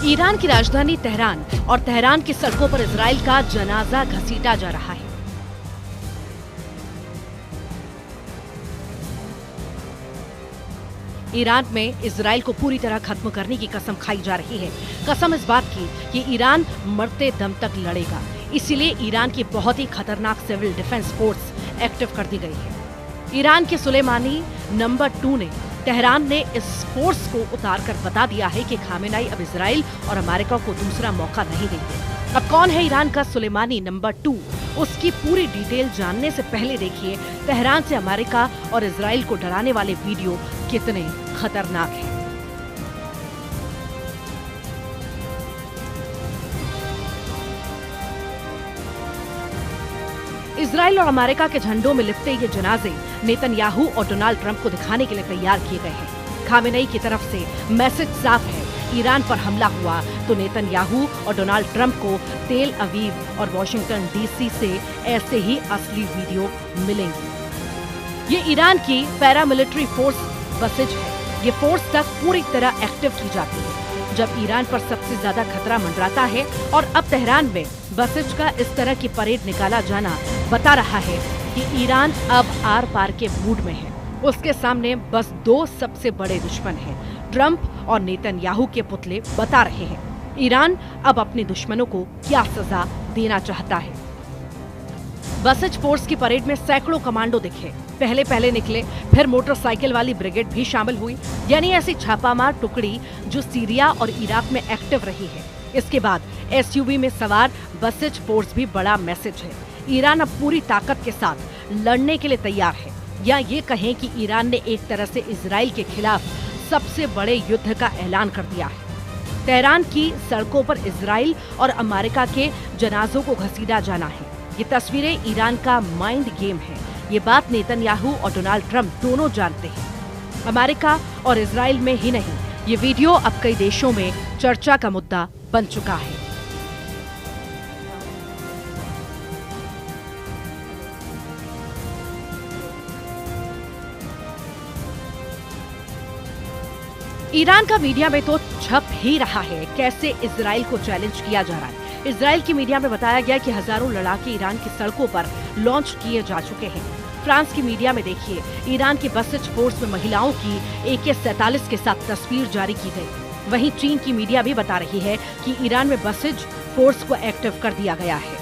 Iran की राजधानी Tehran और तेहरान की सड़कों पर इजराइल का जनाजा घसीटा जा रहा है। ईरान में इजराइल को पूरी तरह खत्म करने की कसम खाई जा रही है। कसम इस बात की कि ईरान मरते दम तक लड़ेगा। इसीलिए ईरान की बहुत ही खतरनाक सिविल डिफेंस फोर्स एक्टिव कर दी गई है। ईरान के सुलेमानी नंबर 2 ने तेहरान ने इस फोर्स को उतार कर बता दिया है कि खामेनेई अब इजराइल और अमेरिका को दूसरा मौका नहीं देंगे। अब कौन है ईरान का सुलेमानी नंबर 2? उसकी पूरी डिटेल जानने से पहले देखिए तेहरान से अमेरिका और इजराइल को डराने वाले वीडियो कितने खतरनाक हैं। इजराइल और अमेरिका के झंडों में लिपटे ये जनाजे नेतन्याहू और डोनाल्ड ट्रंप को दिखाने के लिए तैयार किए गए हैं। खामेनेई की तरफ से मैसेज साफ है, ईरान पर हमला हुआ तो नेतन्याहू और डोनाल्ड ट्रंप को तेल अवीव और वॉशिंगटन डीसी से ऐसे ही असली वीडियो मिलेंगे। ये ईरान की पैरामिलिट्री फोर्स बसिज है। ये फोर्स तक पूरी तरह एक्टिव की जाती है जब ईरान पर सबसे ज्यादा खतरा मंडराता है, और अब तेहरान में बसिज का इस तरह की परेड निकाला जाना बता रहा है कि ईरान अब आर पार के मूड में है। उसके सामने बस 2 सबसे बड़े दुश्मन हैं, ट्रंप और नेतन्याहू के पुतले बता रहे हैं ईरान अब अपने दुश्मनों को क्या सजा देना चाहता है। बसिज फोर्स की परेड में सैकड़ों कमांडो दिखे। पहले निकले, फिर मोटरसाइकिल वाली ब्रिगेड भी शामिल हुई, यानी ऐसी छापामार टुकड़ी जो सीरिया और इराक में एक्टिव रही है। इसके बाद एसयूवी में सवार बसिज फोर्स भी बड़ा मैसेज है। ईरान अब पूरी ताकत के साथ लड़ने के लिए तैयार है, या ये कहें कि ईरान ने एक तरह से इजराइल के खिलाफ सबसे बड़े युद्ध का ऐलान कर दिया है। तेहरान की सड़कों पर इजराइल और अमेरिका के जनाजों को घसीटा जाना है। ये तस्वीरें ईरान का माइंड गेम है। ये बात नेतन्याहू और डोनाल्ड ट्रंप दोनों जानते हैं। अमेरिका और इजराइल में ही नहीं, ये वीडियो अब कई देशों में चर्चा का मुद्दा बन चुका है। ईरान का मीडिया में तो छप ही रहा है कैसे इजराइल को चैलेंज किया जा रहा है। इजराइल की मीडिया में बताया गया कि हजारों लड़ाके ईरान की सड़कों पर लॉन्च किए जा चुके हैं। फ्रांस की मीडिया में देखिए, ईरान की बसिज फोर्स में महिलाओं की AK-47 के साथ तस्वीर जारी की गई। वहीं चीन की मीडिया भी बता रही है कि ईरान में बसिज फोर्स को एक्टिव कर दिया गया है।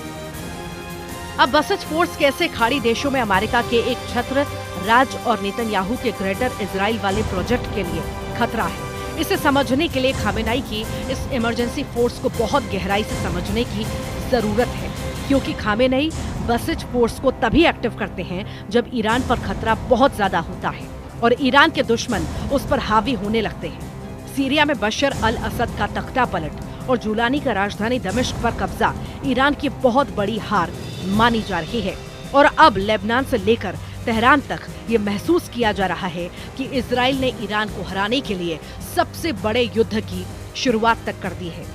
अब बसिज फोर्स कैसे खाड़ी देशों में अमेरिका के एक छत्र राज और नेतन्याहू के ग्रेटर इजराइल वाले प्रोजेक्ट के लिए खतरा है। इसे समझने के लिए खामेनेई की इस इमरजेंसी फोर्स को बहुत गहराई से समझने की जरूरत है, क्योंकि खामेनेई बसिज फोर्स को तभी एक्टिव करते हैं जब ईरान पर खतरा बहुत ज्यादा होता है और ईरान के दुश्मन उस पर हावी होने लगते हैं। सीरिया में बशर अल असद का तख्ता पलट और जुलानी का राजधानी दमिश्क पर कब्जा ईरान की बहुत बड़ी हार मानी जा रही है, और अब लेबनान से लेकर तेहरान तक ये महसूस किया जा रहा है कि इजराइल ने ईरान को हराने के लिए सबसे बड़े युद्ध की शुरुआत तक कर दी है।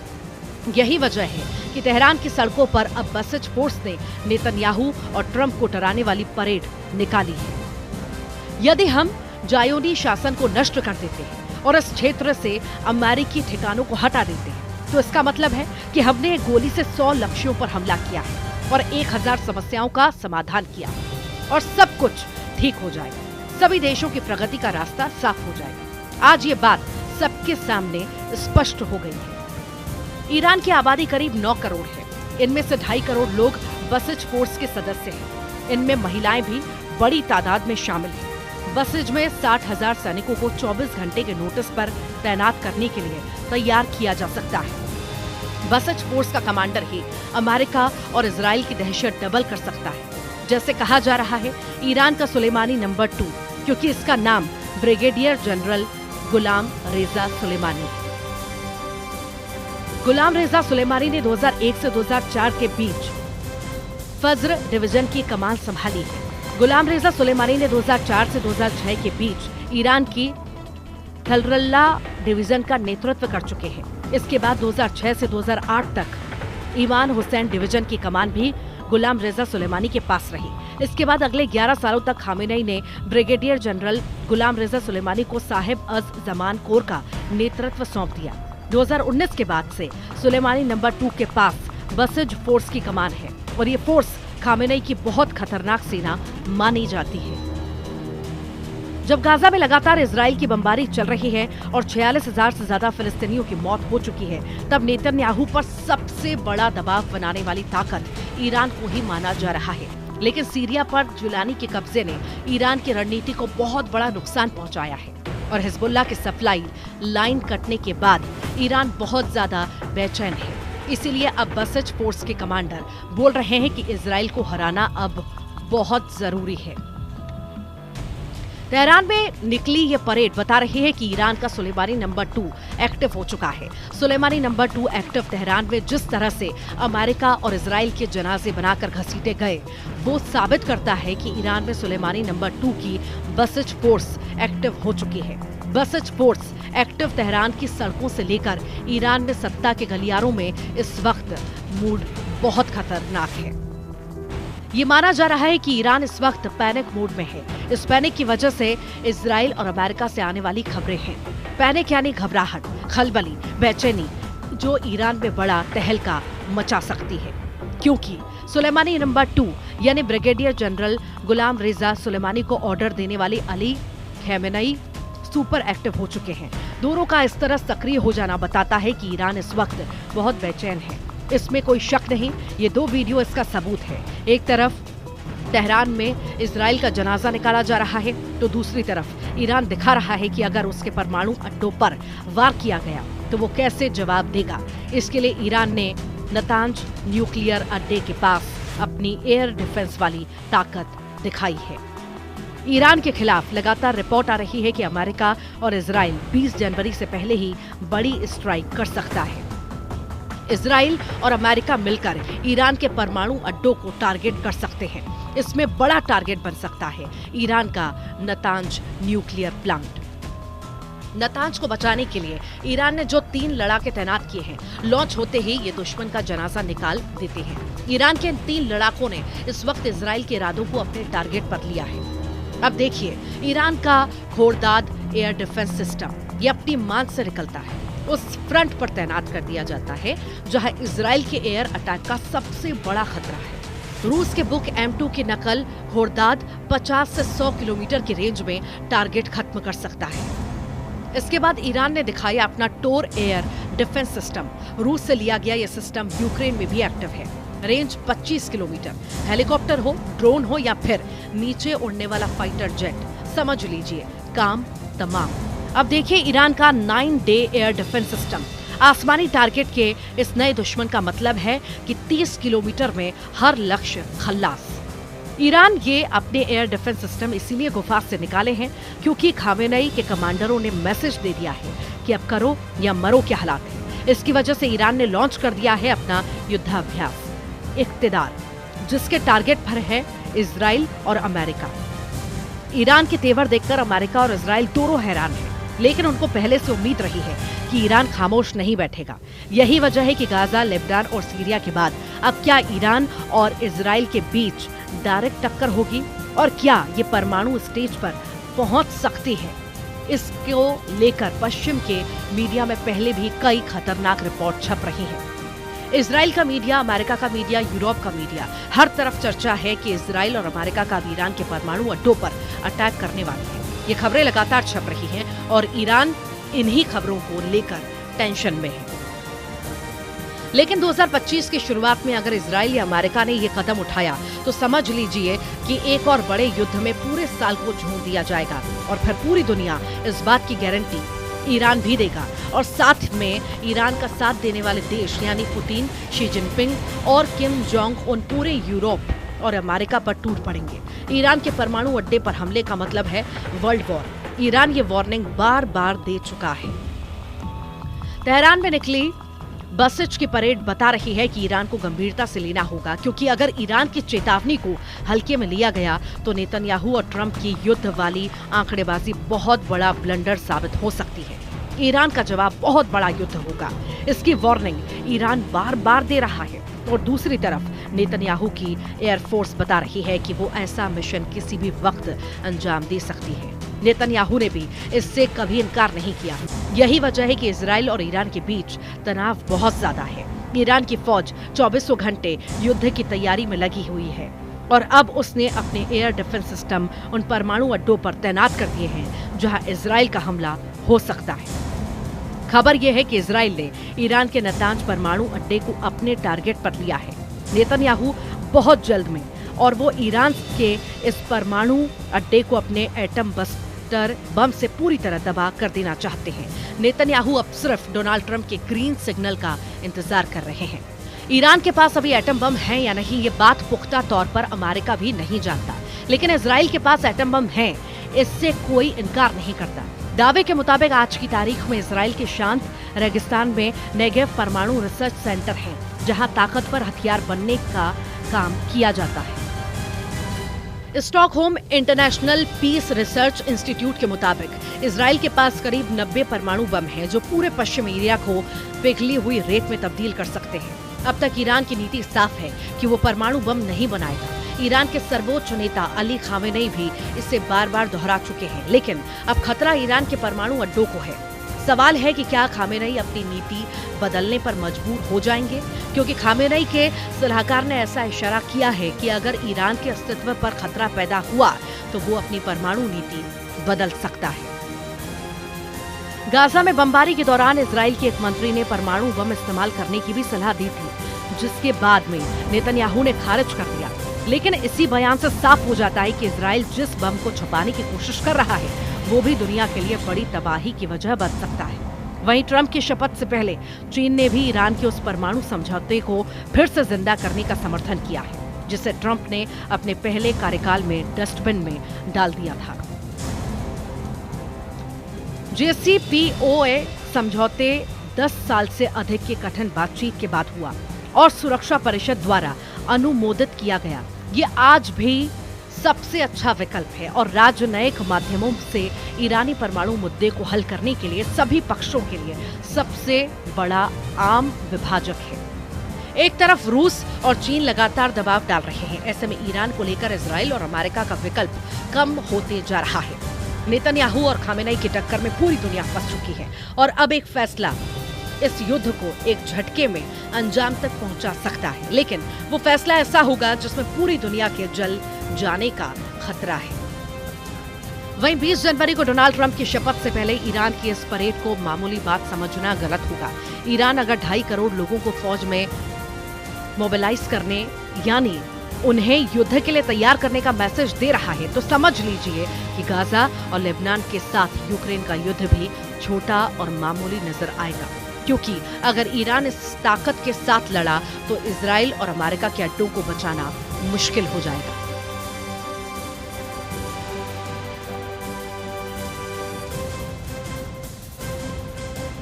यही वजह है कि तेहरान की सड़कों पर अब बसिज फोर्स ने नेतन्याहू और ट्रंप को डराने वाली परेड निकाली है। यदि हम जायोनी शासन को नष्ट कर देते हैं और इस क्षेत्र से अमेरिकी ठिकानों को हटा देते हैं, तो इसका मतलब है कि हमने गोली से 100 लक्ष्यों पर हमला किया है और 1000 समस्याओं का समाधान किया और सब कुछ ठीक हो जाएगा। सभी देशों की प्रगति का रास्ता साफ हो जाएगा। आज ये बात सबके सामने स्पष्ट हो गई है। ईरान की आबादी करीब 9 करोड़ है। इनमें से 2.5 करोड़ लोग बसिज फोर्स के सदस्य हैं। इनमें महिलाएं भी बड़ी तादाद में शामिल हैं। बसिज में 60,000 सैनिकों को 24 घंटे के नोटिस पर तैनात करने के लिए तैयार किया जा सकता है। बसिज फोर्स का कमांडर ही अमेरिका और इजराइल की दहशत डबल कर सकता है। जैसे कहा जा रहा है, ईरान का सुलेमानी नंबर 2, क्योंकि इसका नाम ब्रिगेडियर जनरल गुलाम रेजा सुलेमानी है। गुलाम रेजा सुलेमानी ने 2001 से 2004 के बीच फज्र डिवीजन की कमान संभाली है। गुलाम रेजा सुलेमानी ने 2004 से 2006 के बीच ईरान की थलरल्ला डिवीजन का नेतृत्व कर चुके हैं। इसके बाद 2006 से 2008 तक ईमान हुसैन डिवीजन की कमान भी गुलाम रेजा सुलेमानी के पास रही। इसके बाद अगले 11 सालों तक खामेनेई ने ब्रिगेडियर जनरल गुलाम रेजा सुलेमानी को साहिब अज जमान कोर का नेतृत्व सौंप दिया। 2019 के बाद से सुलेमानी नंबर 2 के पास बसिज फोर्स की कमान है और ये फोर्स खामेनेई की बहुत खतरनाक सेना मानी जाती है। जब गाजा में लगातार इजराइल की बमबारी चल रही है और 46,000 से ज्यादा फिलिस्तीनियों की मौत हो चुकी है, तब नेतन्याहू पर सबसे बड़ा दबाव बनाने वाली ताकत ईरान को ही माना जा रहा है। लेकिन सीरिया पर जुलानी के कब्जे ने ईरान की रणनीति को बहुत बड़ा नुकसान पहुंचाया है और हिजबुल्लाह की सप्लाई लाइन कटने के बाद ईरान बहुत ज्यादा बेचैन है। इसीलिए अब बसिज फोर्स के कमांडर बोल रहे हैं कि इजराइल को हराना अब बहुत जरूरी है। तेहरान में निकली ये परेड बता रही है कि ईरान का सुलेमानी नंबर 2 एक्टिव हो चुका है। सुलेमानी नंबर 2 एक्टिव तेहरान में जिस तरह से अमेरिका और इजराइल के जनाजे बनाकर घसीटे गए, वो साबित करता है कि ईरान में सुलेमानी नंबर 2 की बसिज फोर्स एक्टिव हो चुकी है। बसिज फोर्स एक्टिव तेहरान की सड़कों से लेकर ईरान में सत्ता के गलियारों में इस वक्त मूड बहुत खतरनाक है। ये माना जा रहा है कि ईरान इस वक्त पैनिक मोड में है। इस पैनिक की वजह से इजराइल और अमेरिका से आने वाली खबरें हैं। पैनिक यानी घबराहट, खलबली, बेचैनी, जो ईरान में बड़ा तहलका मचा सकती है, क्योंकि सुलेमानी नंबर 2 यानी ब्रिगेडियर जनरल गुलाम रेजा सुलेमानी को ऑर्डर देने वाली अली खामेनेई सुपर एक्टिव हो चुके हैं। दोनों का इस तरह सक्रिय हो जाना बताता है कि ईरान इस वक्त बहुत बेचैन है। इसमें कोई शक नहीं, ये 2 वीडियो इसका सबूत है। एक तरफ तेहरान में इजराइल का जनाजा निकाला जा रहा है, तो दूसरी तरफ ईरान दिखा रहा है कि अगर उसके परमाणु अड्डों पर वार किया गया तो वो कैसे जवाब देगा। इसके लिए ईरान ने नतांज न्यूक्लियर अड्डे के पास अपनी एयर डिफेंस वाली ताकत दिखाई है। ईरान के खिलाफ लगातार रिपोर्ट आ रही है कि अमेरिका और इजराइल 20 जनवरी से पहले ही बड़ी स्ट्राइक कर सकता है। इजराइल और अमेरिका मिलकर ईरान के परमाणु अड्डों को टारगेट कर सकते हैं। इसमें बड़ा टारगेट बन सकता है ईरान का नतांज न्यूक्लियर प्लांट। नतांज को बचाने के लिए ईरान ने जो 3 लड़ाके तैनात किए हैं, लॉन्च होते ही ये दुश्मन का जनाजा निकाल देते हैं। ईरान के इन 3 लड़ाकों ने इस वक्त इजराइल के इरादों को अपने टारगेट पर लिया है। अब देखिए, ईरान का खोरदाद एयर डिफेंस सिस्टम ये अपनी मान से निकलता है, उस फ्रंट पर तैनात कर दिया जाता है जहां इजराइल के एयर अटैक का सबसे बड़ा खतरा है। रूस के बुक M2 की नकल खोरदाद 50 से 100 किलोमीटर की रेंज में टारगेट खत्म कर सकता है। इसके बाद ईरान ने दिखाया अपना टोर एयर डिफेंस सिस्टम। रूस से लिया गया यह सिस्टम यूक्रेन में भी एक्टिव है। Range 25 kilometre. हेलीकॉप्टर हो, ड्रोन हो या फिर नीचे उड़ने वाला फाइटर जेट, समझ लीजिए काम तमाम। अब देखिए ईरान का 9-डे एयर डिफेंस सिस्टम। आसमानी टारगेट के इस नए दुश्मन का मतलब है कि 30 किलोमीटर में हर लक्ष्य खल्लास। ईरान ये अपने एयर डिफेंस सिस्टम इसीलिए गुफा से निकाले हैं क्योंकि खामेनेई के कमांडरों ने मैसेज दे दिया है कि अब करो या मरो के हालात है। इसकी वजह से ईरान ने लॉन्च कर दिया है अपना युद्धाभ्यास इक्तिदार, जिसके टारगेट पर है इजराइल और अमेरिका। ईरान के तेवर देखकर अमेरिका और इजराइल दोनों हैरान हैं, लेकिन उनको पहले से उम्मीद रही है कि ईरान खामोश नहीं बैठेगा। यही वजह है कि गाजा, लेबनान और सीरिया के बाद अब क्या ईरान और इजराइल के बीच डायरेक्ट टक्कर होगी और क्या ये परमाणु स्टेज पर पहुंच सकती है? इसको लेकर पश्चिम के मीडिया में पहले भी कई खतरनाक रिपोर्ट छप रही हैं। इजराइल का मीडिया, अमेरिका का मीडिया, यूरोप का मीडिया, हर तरफ चर्चा है कि इजराइल और अमेरिका का ईरान के परमाणु अड्डों पर अटैक करने वाले हैं। ये खबरें लगातार छप रही हैं और ईरान इन्हीं खबरों को लेकर टेंशन में है। लेकिन 2025 की शुरुआत में अगर इजराइल या अमेरिका ने ये कदम उठाया तो समझ लीजिए कि एक और बड़े युद्ध में पूरे साल को झोंक दिया जाएगा और फिर पूरी दुनिया इस बात की गारंटी ईरान भी देगा और साथ में ईरान का साथ देने वाले देश यानी पुतिन, शी जिनपिंग और किम जोंग उन पूरे यूरोप और अमेरिका पर टूट पड़ेंगे। ईरान के परमाणु अड्डे पर हमले का मतलब है वर्ल्ड वॉर। ईरान ये वार्निंग बार बार दे चुका है। तेहरान में निकली बसिज की परेड बता रही है कि ईरान को गंभीरता से लेना होगा, क्योंकि अगर ईरान की चेतावनी को हल्के में लिया गया तो नेतन्याहू और ट्रंप की युद्ध वाली आंकड़ेबाजी बहुत बड़ा ब्लंडर साबित हो सकती है। ईरान का जवाब बहुत बड़ा युद्ध होगा। इसकी वार्निंग ईरान बार बार दे रहा है और दूसरी तरफ नेतन्याहू की एयरफोर्स बता रही है कि वो ऐसा मिशन किसी भी वक्त अंजाम दे सकती है। नेतन्याहू ने भी इससे कभी इनकार नहीं किया। यही वजह है कि इजराइल और ईरान के बीच तनाव बहुत ज्यादा है। ईरान की फौज 24 घंटे युद्ध की तैयारी में लगी हुई है और अब उसने अपने एयर डिफेंस सिस्टम उन परमाणु अड्डों पर तैनात कर दिए हैं जहां इजराइल का हमला हो सकता है। खबर यह है कि इजराइल ने ईरान के नतांज परमाणु अड्डे को अपने टारगेट पर लिया है। नेतन्याहू बहुत जल्द में और वो ईरान के इस परमाणु अड्डे को अपने एटम बस्टर बम से पूरी तरह दबा कर देना चाहते हैं। नेतन्याहू अब सिर्फ डोनाल्ड ट्रंप के ग्रीन सिग्नल का इंतजार कर रहे हैं। ईरान के पास अभी एटम बम है या नहीं, ये बात पुख्ता तौर पर अमेरिका भी नहीं जानता, लेकिन इजराइल के पास एटम बम है, इससे कोई इनकार नहीं करता। दावे के मुताबिक आज की तारीख में इजराइल के शांत रेगिस्तान में नेगेव परमाणु रिसर्च सेंटर है, जहां ताकतवर हथियार बनने का काम किया जाता है। Stockholm International Peace Research Institute के मुताबिक इजराइल के पास करीब 90 परमाणु बम हैं, जो पूरे पश्चिम एरिया को पिघली हुई रेत में तब्दील कर सकते हैं। अब तक ईरान की नीति साफ है कि वो परमाणु बम नहीं बनाएगा। ईरान के सर्वोच्च नेता अली खामेनेई भी इसे बार बार दोहरा चुके हैं, लेकिन अब खतरा ईरान के परमाणु अड्डों को है। सवाल है कि क्या खामेनेई अपनी नीति बदलने पर मजबूर हो जाएंगे, क्योंकि खामेनेई के सलाहकार ने ऐसा इशारा किया है कि अगर ईरान के अस्तित्व पर खतरा पैदा हुआ तो वो अपनी परमाणु नीति बदल सकता है। गाजा में बमबारी के दौरान इजराइल के एक मंत्री ने परमाणु बम इस्तेमाल करने की भी सलाह दी थी, जिसके बाद में नेतन्याहू ने खारिज कर दिया। लेकिन इसी बयान से साफ हो जाता है कि इजराइल जिस बम को छुपाने की कोशिश कर रहा है वो भी दुनिया के लिए बड़ी तबाही की वजह बन सकता है। वहीं ट्रंप की शपथ से पहले चीन ने भी ईरान के उस परमाणु समझौते को फिर से जिंदा करने का समर्थन किया है, जिसे ट्रंप ने अपने पहले कार्यकाल में डस्टबिन में डाल दिया था। JCPOA समझौते 10 साल से अधिक की कठिन बातचीत के बाद हुआ और सुरक्षा परिषद द्वारा अनुमोदित किया गया। ये आज भी सबसे अच्छा विकल्प है और राजनयिक माध्यमों से ईरानी परमाणु मुद्दे को हल करने के लिए सभी पक्षों के लिए सबसे बड़ा आम विभाजक है। एक तरफ रूस और चीन लगातार दबाव डाल रहे हैं, ऐसे में ईरान को लेकर इजराइल और अमेरिका का विकल्प कम होते जा रहा है। नेतन्याहू और खामेनेई की टक्कर में पूरी दुनिया फंस चुकी है और अब एक फैसला इस युद्ध को एक झटके में अंजाम तक पहुंचा सकता है, लेकिन वो फैसला ऐसा होगा जिसमें पूरी दुनिया के जल जाने का खतरा है। वहीं 20 जनवरी को डोनाल्ड ट्रंप की शपथ से पहले ईरान की इस परेड को मामूली बात समझना गलत होगा। ईरान अगर 2.5 करोड़ लोगों को फौज में मोबिलाइज करने यानी उन्हें युद्ध के लिए तैयार करने का मैसेज दे रहा है, तो समझ लीजिए कि गाजा और लेबनान के साथ यूक्रेन का युद्ध भी छोटा और मामूली नजर आएगा, क्योंकि अगर ईरान इस ताकत के साथ लड़ा तो इजराइल और अमेरिका के अड्डों को बचाना मुश्किल हो जाएगा।